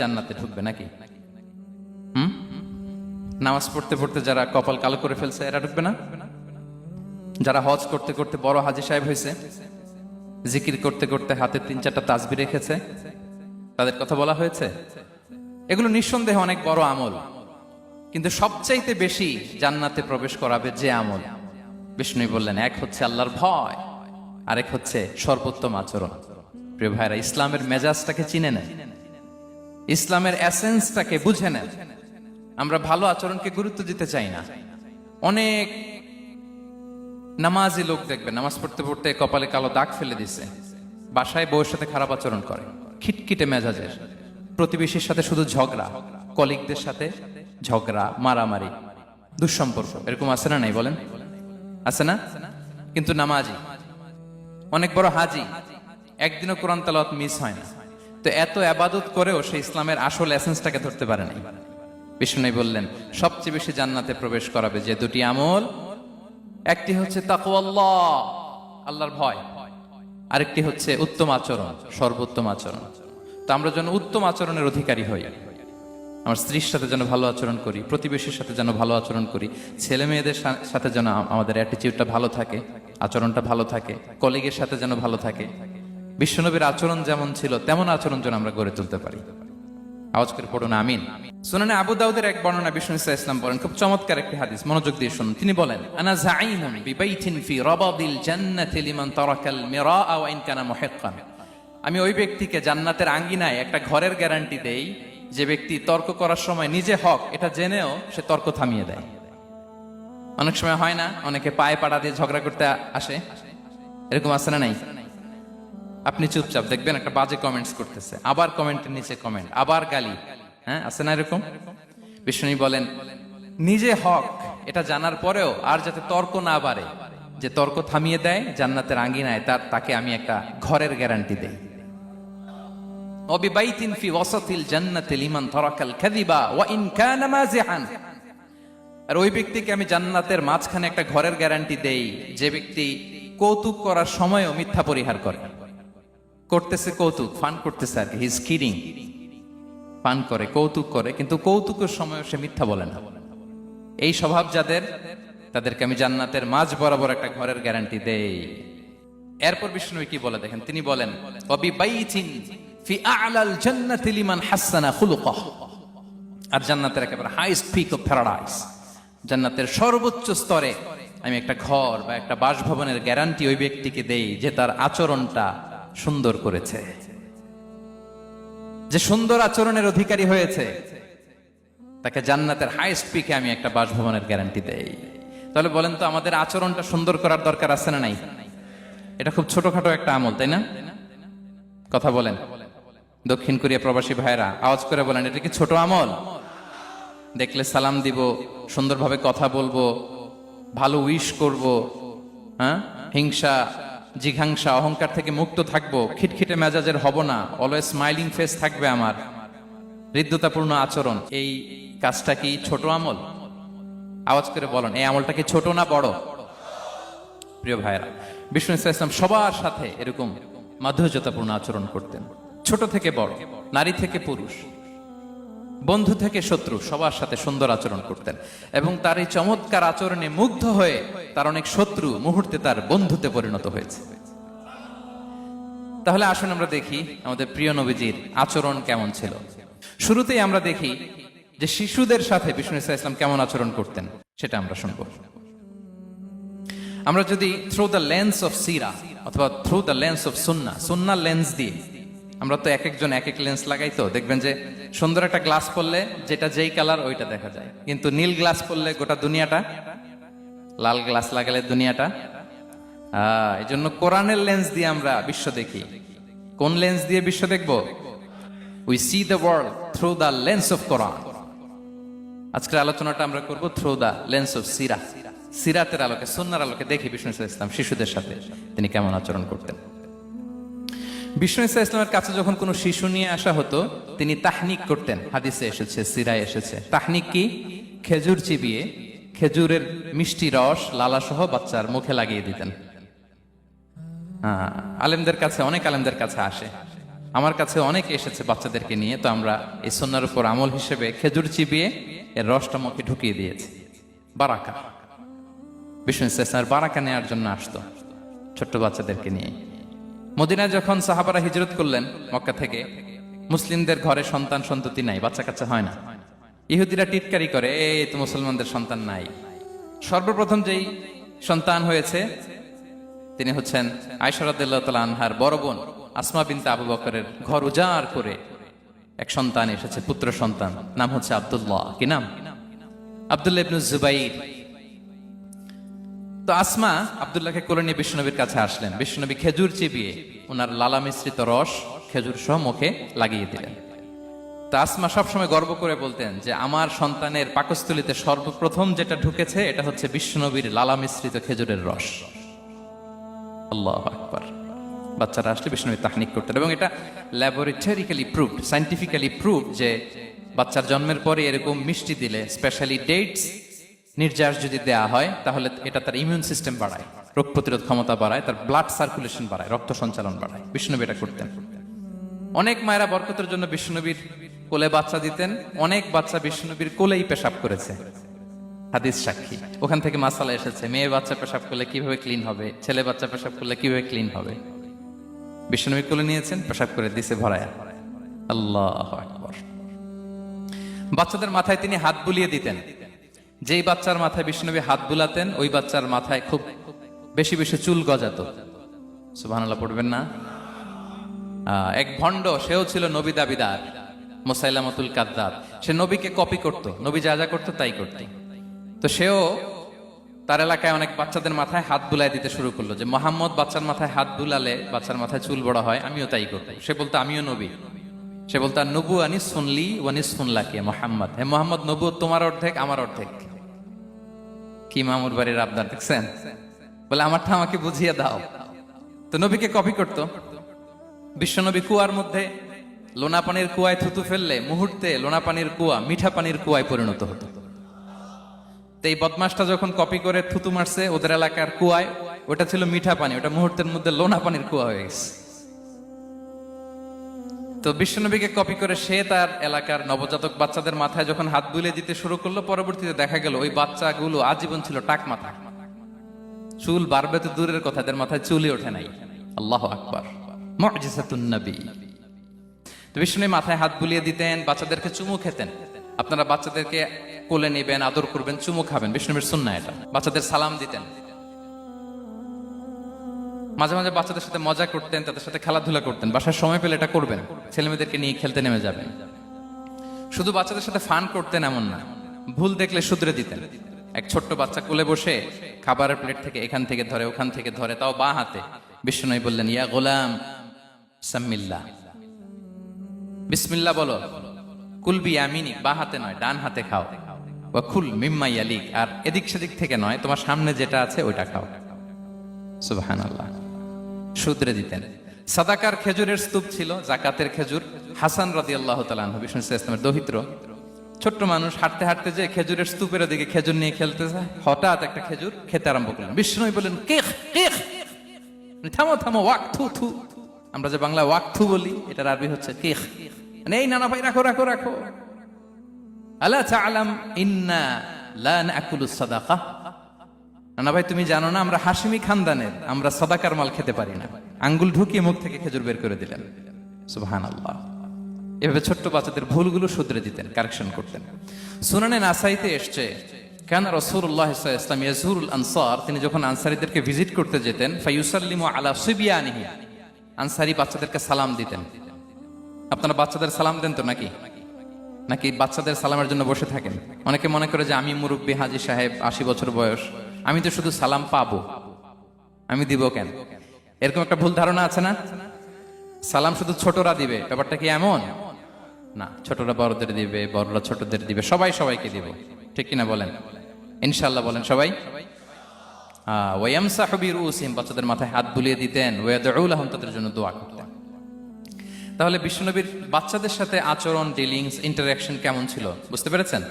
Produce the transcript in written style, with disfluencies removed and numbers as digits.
জান্নাতে ঢুকবে নাকি? নামাজ পড়তে পড়তে যারা কপাল কালো করে ফেলছে এরা ঢুকবে না? যারা হজ করতে করতে বড় হাজী সাহেব হয়েছে, জিকির করতে করতে হাতে 3-4টা তাসবিহ রেখেছে, তাদের কথা বলা হয়েছে? এগুলো নিঃসন্দেহে অনেক বড় আমল, কিন্তু সবচাইতে বেশি জান্নাতে প্রবেশ করাবে যে আমল, বিষ্ণু বললেন, এক হচ্ছে আল্লাহর ভয়, আরেক হচ্ছে সর্বোত্তম আচরণ। প্রিয় ভাইরা, ইসলামের মেজাজটাকে চিনে নেন, ইসলামের এসেন্সটাকে বুঝে নেন। আমরা ভালো আচরণকে গুরুত্ব দিতে চাই না। অনেক নামাজি লোক দেখবেন নামাজ পড়তে পড়তে কপালে কালো দাগ ফেলে দিছে, বাসায় বউয়ের সাথে খারাপ আচরণ করে, খিটখিটে মেজাজের, প্রতিবেশীর সাথে শুধু ঝগড়া, কলিগদের সাথে ঝগড়া, মারামারি, দুঃসম্পর্ক, এরকম আছে না? নাই বলেন, আছে না? কিন্তু নামাজি, অনেক বড় হাজি, একদিনও কোরআন তেলাওয়াত মিস হয় না, তো এত আবাদত করেও সে ইসলামের আসল এসেন্সটাকে ধরতে পারে নাই। বিষ্ণু বললেন, সবচেয়ে বেশি জান্নাতে প্রবেশ করাবে যে দুটি আমল, একটি হচ্ছে তাকওয়াল্লাহ, আল্লাহর ভয়, আরেকটি হচ্ছে উত্তম আচরণ, সর্বোত্তম আচরণ। তো আমরা যেন উত্তম আচরণের অধিকারী হই, আমার স্ত্রীর সাথে যেন ভালো আচরণ করি, প্রতিবেশীর সাথে যেন ভালো আচরণ করি, ছেলে মেয়েদের সাথে যেন আমাদের অ্যাটিটিউডটা ভালো থাকে, আচরণটা ভালো থাকে, কলিগের সাথে যেন ভালো থাকে। বিশ্বনবীর আচরণ যেমন ছিল তেমন আচরণ যেন আমরা গড়ে তুলতে পারি। আওয়াজ করে পড়ুন আমিন। সুনানে আবু দাউদের এক বর্ণনা বিষ্ণু ইসলাম বলেন, খুব চমৎকার একটি হাদিস, মনোযোগ দিয়ে শুনুন। তিনি বলেন, আনা যাঈনুন বিবাইতিন ফি রাবাদিল জান্নাতি লিমান তারাকাল মিরাআ ওয়া ইন কানা মুহিক্কান। আমি ওই ব্যক্তিকে জান্নাতের আঙ্গিনায় একটা ঘরের গ্যারান্টি দেই যে ব্যক্তি তর্ক করার সময় নিজে হক এটা জেনেও সে তর্ক থামিয়ে দেয়। অনেক সময় হয় না, অনেকে পায়ে পাড়া দিয়ে ঝগড়া করতে আসে, এরকম আছে না নাই? আপনি চুপচাপ দেখবেন একটা বাজে কমেন্টস করতেছে, আবার কমেন্টের নিচে কমেন্ট, আবার গালি, হ্যাঁ আছে না এরকম? বিষ্ণু বলেন, নিজে হক এটা জানার পরেও আর যাতে তর্ক না বাড়ে, যে তর্ক থামিয়ে দেয় জান্নাতের আঙ্গিনায়, তাকে আমি একটা ঘরের গ্যারান্টি দেই। ওয়াবিবাইতিন ফি ওয়াসাতিল জান্নাতি লিমান তারাকাল কাযিবা ওয়া ইন কানা মাযিহান। আর ওই ব্যক্তিকে আমি জান্নাতের মাঝখানে একটা ঘরের গ্যারান্টি দেই যে ব্যক্তি কৌতুক করার সময়ও মিথ্যা পরিহার করে। করতেছে কৌতুক, ফান করতেছে আর কি, হি ইজ কিডিং, ফান করে, কৌতুক করে, কিন্তু কৌতুকের সময়ও সে মিথ্যা বলে না। এই স্বভাব যাদের, তাদেরকে আমি জান্নাতের মাঝ বরাবর একটা ঘরের গ্যারান্টি দেই। এরপর বিষ্ণু কি বলে দেখেন, তিনি বলেন, ওয়াবিবাইতিন ফি আ'লাল জান্নাতি লিমান হাসানা খুলুকাহ। আর জান্নাতের একেবারে হাইস্ট পিক অফ প্যারাডাইস, জান্নাতের সর্বোচ্চ স্তরে আমি একটা ঘর বা একটা বাসভবনের গ্যারান্টি ওই ব্যক্তিকে দেই যে তার আচরণটা সুন্দর করেছে, যে সুন্দর আচরণের অধিকারী হয়েছে, তাকে জান্নাতের হাইস্ট পিকে আমি একটা বাসভবনের গ্যারান্টি দেই। তাহলে বলেন তো, আমাদের আচরণটা সুন্দর করার দরকার আছে না নাই? এটা খুব ছোটখাটো একটা আমল, তাই না? কথা বলেন, দক্ষিণ কোরিয়া প্রবাসী ভাইরা আওয়াজ করে বলেন, এটা কি ছোট আমল? দেখলে সালাম দিব, সুন্দরভাবে কথা বলবো, ভালো উইশ করব, হ্যাঁ, হিংসা জিঘাংসা অহংকার থেকে মুক্ত থাকবো, খিটখিটে মেজাজের হব না, অলওয়েজ স্মাইলিং ফেস থাকবে আমার, হৃদ্যতাপূর্ণ আচরণ। এই কাজটা কি ছোট আমল? আওয়াজ করে বলেন, এই আমলটা কি ছোট না বড়? প্রিয় ভাইরা, বিষ্ণু ইসলাম সবার সাথে এরকম মাধুর্যতাপূর্ণ আচরণ করতেন, ছোট থেকে বড়, নারী থেকে পুরুষ, বন্ধু থেকে শত্রু, সবার সাথে সুন্দর আচরণ করতেন। এবং তার এই চমৎকার আচরণে মুগ্ধ হয়ে তার অনেক শত্রু মুহূর্তে তার বন্ধুতে পরিণত হয়েছে। তাহলে আসুন আমরা দেখি আমাদের প্রিয় নবীজির আচরণ কেমন ছিল। শুরুতেই আমরা দেখি যে শিশুদের সাথে বিষ্ণু ইসলাম কেমন আচরণ করতেন, সেটা আমরা শুনবো। আমরা যদি থ্রু দ্য লেন্স অফ সিরা অথবা through the lens of Sunnah, Sunnah lens দিয়ে, আমরা তো এক একজন এক এক লেন্স লাগাই, তো দেখবেন যে সুন্দর একটা গ্লাস পরলে যেটা যেই কালার ওইটা দেখা যায়, কিন্তু নীল গ্লাস পরলে গোটা দুনিয়াটা, লাল গ্লাস লাগালে দুনিয়াটা। এই জন্য কোরআনের লেন্স দিয়ে আমরা বিশ্ব দেখি। কোন লেন্স দিয়ে বিশ্ব দেখব? We see the world through the lens of Quran. আজকের আলোচনাটা আমরা করব থ্রু দ্য লেন্স অফ সিরা, সিরাতের আলোকে, সুন্নাহর আলোকে দেখি বিষ্ণু ইসলাম শিশুদের সাথে তিনি কেমন আচরণ করতেন। বিষ্ণু ইসলামের কাছে যখন কোনো শিশু নিয়ে আসা হতো, তিনি তাহনিক করতেন। হাদিসে এসেছে, সিরায় এসেছে। তাহনিক কি? খেজুর চিবিয়ে খেজুরের মিষ্টি রস লালাসহ বাচ্চার মুখে লাগিয়ে দিতেন। আলেমদের কাছে, অনেক আলেমদের কাছে আসে আমার কাছে অনেকে এসেছে বাচ্চাদেরকে নিয়ে, তো আমরা এই সুন্নাহর উপর আমল হিসেবে খেজুর চিবিয়ে এর রসটা মুখে ঢুকিয়ে দিয়েছি। বারাকা, বিষ্ণু ইসলামের বারাকা নেওয়ার জন্য আসতো ছোট্ট বাচ্চাদেরকে নিয়ে। মদিনায় যখন সাহাবারা হিজরত করলেন মক্কা থেকে, মুসলিমদের ঘরে সন্তান সন্ততি নাই, বাচ্চা কাচ্চা হয় না। ইহুদিরা টিটকারি করে, এই তো মুসলমানদের সন্তান নাই। সর্বপ্রথম যেই সন্তান হয়েছে তিনি হচ্ছেন আয়েশা রাদিয়াল্লাহু তাআলা আনহার বড় বোন আসমা বিনতে আবু বকরের ঘর উজাড় করে এক সন্তান এসেছে, পুত্র সন্তান, নাম হচ্ছে আব্দুল্লাহ। কি নাম? আব্দুল্লাহ ইবনে জুবাইর। তো আসমা আব্দুল্লাহকে কোলে নিয়ে বিশ্বনবীর কাছে আসলেন। বিশ্বনবী খেজুর চিবিয়ে ওনার লালা মিশ্রিত রস খেজুর সহ মুখে লাগিয়ে দিলেন। তো আসমা সবসময় গর্ব করে বলতেন যে আমার সন্তানের পাকস্থলীতে সর্বপ্রথম যেটা ঢুকেছে এটা হচ্ছে বিশ্বনবীর লালা মিশ্রিত খেজুরের রস। আল্লাহু আকবার। বাচ্চারা আসলে বিশ্বনবী তাহনিক করতেন, এবং এটা ল্যাবরেটরিক্যালি প্রুভড, সায়েন্টিফিক্যালি প্রুভড যে বাচ্চার জন্মের পরে এরকম মিষ্টি দিলে, স্পেশালি ডেটস নির্যাস যদি দেয়া হয়, তাহলে এটা তার ইমিউন সিস্টেম বাড়ায়, রোগ প্রতিরোধ ক্ষমতা বাড়ায়, তার ব্লাড সার্কুলেশন বাড়ায়, রক্ত সঞ্চালন বাড়ায়। বিশ্বনবী এটা করতেন। অনেক মায়েরা বরকতের জন্য বিশ্বনবীর কোলে বাচ্চা দিতেন। অনেক বাচ্চা বিশ্বনবীর কোলেই পেশাব করেছে, হাদিস সাক্ষী। ওখান থেকে মাসালা এসেছে, মেয়ে বাচ্চা পেশাব করলে কিভাবে ক্লিন হবে, ছেলে বাচ্চা পেশাব করলে কিভাবে ক্লিন হবে। বিশ্বনবী কোলে নিয়েছেন, পেশাব করে দিছে ভরায়া। আল্লাহু আকবার। বাচ্চাদের মাথায় তিনি হাত বুলিয়ে দিতেন। যেই বাচ্চার মাথায় বিশ্বনবী হাত বুলাতেন, ওই বাচ্চার মাথায় খুব বেশি বেশি চুল গজাতো। সুবহানাল্লাহ পড়বেন না? এক ভণ্ড, সেও ছিল নবী দাবিদার, মুসাইলামাতুল কাযযাব। সে নবীকে কপি করত, নবী যা যা করতো তাই করত। তো সেও তার এলাকায় অনেক বাচ্চাদের মাথায় হাত বুলাই দিতে শুরু করলো, যে মোহাম্মদ বাচ্চার মাথায় হাত বুলালে বাচ্চার মাথায় চুল বড় হয়, আমিও তাই করবো। সে বলতো আমিও নবী। সে বলতো নবু আনিস শুনলি ওয়ানিস শুনলাকে মোহাম্মদ, হে মোহাম্মদ, নবু তোমার অর্ধেক আমার অর্ধেক। কি মামুর বাড়ির আবদার দেখছেন? বলে আমারটা আমাকে বুঝিয়ে দাও। তো নবীকে কপি করতো। বিশ্বনবী কুয়ার মধ্যে লোনা পানির কুয়ায় থুতু ফেললে মুহূর্তে লোনা পানির কুয়া মিঠা পানির কুয়ায় পরিণত হতো। তো এই বদমাসটা যখন কপি করে থুতু মারছে ওদের এলাকার কুয়ায়, ওটা ছিল মিঠা পানি, ওটা মুহূর্তের মধ্যে লোনা পানির কুয়া হয়ে গেছে। তো বিশ্বনবীকে কপি করে সে তার এলাকার নবজাতক বাচ্চাদের মাথায় যখন হাত বুলিয়ে দিতে শুরু করলো, পরবর্তীতে দেখা গেল ওই বাচ্চাগুলো আজীবন ছিল টাক মাথা। চুল বাড়বে তো দূরের কথা, এদের মাথায় চুলই ওঠে নাই। আল্লাহু আকবার। মুজিজাতুন নবী। তো বিশ্বনবী মাথায় হাত বুলিয়ে দিতেন, বাচ্চাদেরকে চুমু খেতেন। আপনারা বাচ্চাদেরকে কোলে নেবেন, আদর করবেন, চুমু খাবেন, বিশ্বনবীর সুন্নাহ এটা। বাচ্চাদের সালাম দিতেন। মাঝে মাঝে বাচ্চাদের সাথে মজা করতেন, তাদের সাথে খেলাধুলা করতেন। বাসার সময় পেলে এটা করবেন, ছেলেমেয়েদেরকে নিয়ে খেলতে নেমে যাবেন। শুধু বাচ্চাদের সাথে ফান করতেন এমন না, ভুল দেখলে শুধরে দিতেন। এক ছোট্ট বাচ্চা কোলে বসে খাবারের প্লেট থেকে এখান থেকে ধরে ওখান থেকে ধরে, তাও বা হাতে। বিশ্বনবী বললেন, ইয়া গোলাম সাম্মিল্লাহ, বিসমিল্লাহ বলো। কুলবি ইয়ামিনি, বা হাতে নয় ডান হাতে খাও। ওয়া কুল মিম্মা ইয়ালিক, আর এদিক সেদিক থেকে নয়, তোমার সামনে যেটা আছে ওইটা খাও। সুবহানাল্লাহ। শুধরে দিতেন। সাদাকার খেজুরের স্তূপ ছিল, জাকাতের খেজুর। হাসান রাদিয়াল্লাহু তাআলা আনহু, বিষ্ণু ইসলামের দহিত্র, ছোট্ট মানুষ, হাঁটতে হাঁটতে যে খেজুরের স্তূপের দিকে খেজুর নিয়ে খেলতে যায়, হঠাৎ একটা খেজুর খেতে আরম্ভ করলেন। বিষ্ণু বললেন, কেখ কেখ, থামো থামো, ওয়াক থু থু। আমরা যে বাংলা ওয়াক থু বলি, এটার আরবি হচ্ছে কেখ। মানে এই নানা ভাই, রাখো রাখো রাখো। আলা তাআলাম ইন্না লা নাকুলুস সাদাকা। নানা ভাই, তুমি জানো না আমরা হাশিমি খানদানের, আমরা সাদাকার মাল খেতে পারি না। আঙ্গুল ঢুকিয়ে মুখ থেকে খেজুর বের করে দিলেন। সুবহানাল্লাহ। এভাবে ছোট্ট বাচ্চাদের ভুলগুলো শুধরে দিতেন, কারেকশন করতেন। সুনানে নাসাইতে এসছে, কেন রাসূলুল্লাহ সাল্লাল্লাহু আলাইহি ওয়াসাল্লাম ইয়াজুরুল আনসার, তিনি যখন আনসারীদেরকে ভিজিট করতে যেতেন, ফায়ুসাল্লিমু আলা সিবিয়ানিহি, আনসারী বাচ্চাদেরকে সালাম দিতেন। আপনারা বাচ্চাদের সালাম দেন তো নাকি? নাকি বাচ্চাদের সালামের জন্য বসে থাকেন? অনেকে মনে করে যে আমি মুরব্বী হাজী সাহেব, 80 বছর বয়স, আমি তো শুধু সালাম পাবো, আমি দিব কেন? এরকম একটা ভুল ধারণা আছে না? সালাম শুধু ছোটরা দিবে, ব্যাপারটা কি এমন না? ছোটরা বড়দের দিবে, বড়রা ছোটদের দিবে, সবাই সবাইকে দিবে। ঠিক কিনা বলেন? ইনশাআল্লাহ বলেন সবাই। ওয়ায়ামসাহু বিরুসিহিম, বাচ্চাদের মাথায় হাত বুলিয়ে দিতেন। ওয়ায়াদউ লাহুম, তাদের জন্য দোয়া করতেন। তাহলে বিশ্বনবীর বাচ্চাদের সাথে আচরণ, ডিলিংস, ইন্টারঅ্যাকশন কেমন ছিল বুঝতে পেরেছেন?